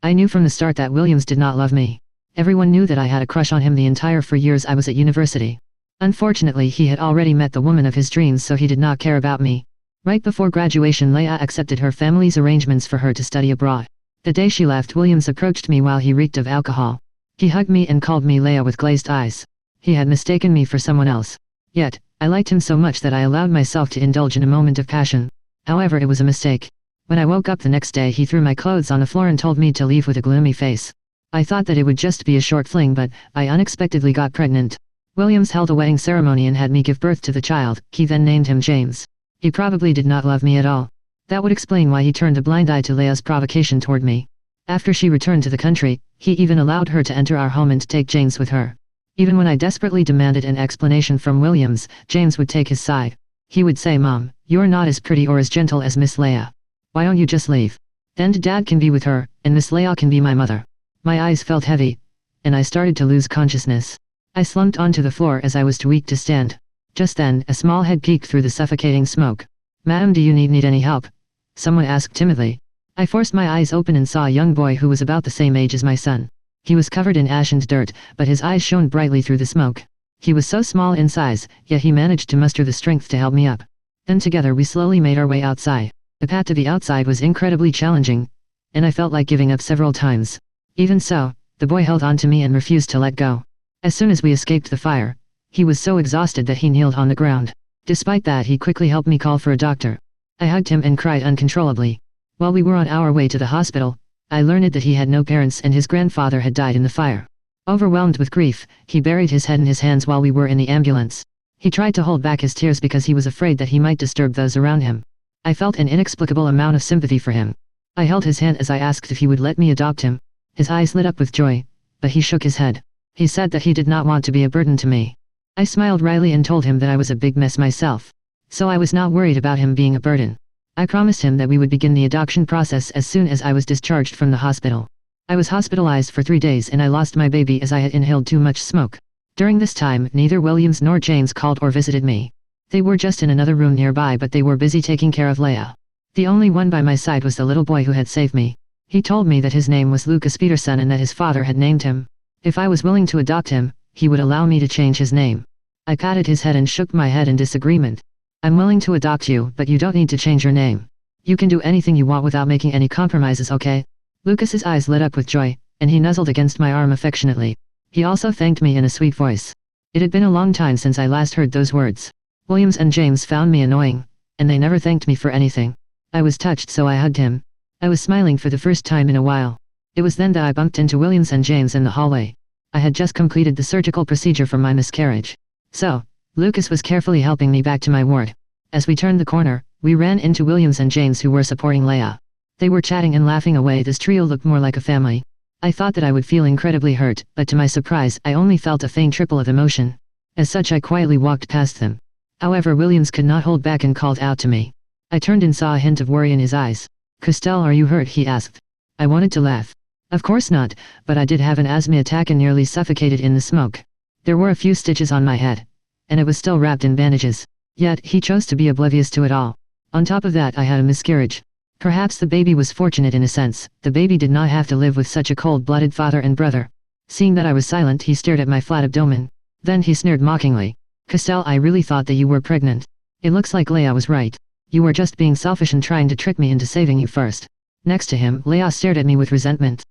I knew from the start that Williams did not love me. Everyone knew that I had a crush on him the entire 4 years I was at university. Unfortunately, he had already met the woman of his dreams, so he did not care about me. Right before graduation, Leah accepted her family's arrangements for her to study abroad. The day she left, Williams approached me while he reeked of alcohol. He hugged me and called me Leah with glazed eyes. He had mistaken me for someone else. Yet, I liked him so much that I allowed myself to indulge in a moment of passion. However, it was a mistake. When I woke up the next day, he threw my clothes on the floor and told me to leave with a gloomy face. I thought that it would just be a short fling, but I unexpectedly got pregnant. Williams held a wedding ceremony and had me give birth to the child. He then named him James. He probably did not love me at all. That would explain why he turned a blind eye to Leah's provocation toward me. After she returned to the country, he even allowed her to enter our home and to take James with her. Even when I desperately demanded an explanation from Williams, James would take his side. He would say, "Mom, you're not as pretty or as gentle as Miss Leah. Why don't you just leave? Then Dad can be with her, and Miss Leah can be my mother." My eyes felt heavy, and I started to lose consciousness. I slumped onto the floor as I was too weak to stand. Just then, a small head peeked through the suffocating smoke. "Madam, do you need any help?" someone asked timidly. I forced my eyes open and saw a young boy who was about the same age as my son. He was covered in ash and dirt, but his eyes shone brightly through the smoke. He was so small in size, yet he managed to muster the strength to help me up. Then together we slowly made our way outside. The path to the outside was incredibly challenging, and I felt like giving up several times. Even so, the boy held on to me and refused to let go. As soon as we escaped the fire, he was so exhausted that he kneeled on the ground. Despite that, he quickly helped me call for a doctor. I hugged him and cried uncontrollably. While we were on our way to the hospital, I learned that he had no parents and his grandfather had died in the fire. Overwhelmed with grief, he buried his head in his hands while we were in the ambulance. He tried to hold back his tears because he was afraid that he might disturb those around him. I felt an inexplicable amount of sympathy for him. I held his hand as I asked if he would let me adopt him. His eyes lit up with joy, but he shook his head. He said that he did not want to be a burden to me. I smiled wryly and told him that I was a big mess myself, so I was not worried about him being a burden. I promised him that we would begin the adoption process as soon as I was discharged from the hospital. I was hospitalized for 3 days and I lost my baby as I had inhaled too much smoke. During this time, neither Williams nor James called or visited me. They were just in another room nearby, but they were busy taking care of Leah. The only one by my side was the little boy who had saved me. He told me that his name was Lucas Peterson and that his father had named him. If I was willing to adopt him, he would allow me to change his name. I patted his head and shook my head in disagreement. "I'm willing to adopt you, but you don't need to change your name. You can do anything you want without making any compromises, okay?" Lucas's eyes lit up with joy, and he nuzzled against my arm affectionately. He also thanked me in a sweet voice. It had been a long time since I last heard those words. Williams and James found me annoying, and they never thanked me for anything. I was touched, so I hugged him. I was smiling for the first time in a while. It was then that I bumped into Williams and James in the hallway. I had just completed the surgical procedure for my miscarriage. So, Lucas was carefully helping me back to my ward. As we turned the corner, we ran into Williams and James, who were supporting Leah. They were chatting and laughing away. This trio looked more like a family. I thought that I would feel incredibly hurt, but to my surprise, I only felt a faint trickle of emotion. As such, I quietly walked past them. However, Williams could not hold back and called out to me. I turned and saw a hint of worry in his eyes. "Christelle, are you hurt?" he asked. I wanted to laugh. Of course not, but I did have an asthma attack and nearly suffocated in the smoke. There were a few stitches on my head, and it was still wrapped in bandages. Yet, he chose to be oblivious to it all. On top of that, I had a miscarriage. Perhaps the baby was fortunate in a sense. The baby did not have to live with such a cold-blooded father and brother. Seeing that I was silent, he stared at my flat abdomen. Then he sneered mockingly. "Christelle, I really thought that you were pregnant. It looks like Leah was right. You were just being selfish and trying to trick me into saving you first." Next to him, Leah stared at me with resentment.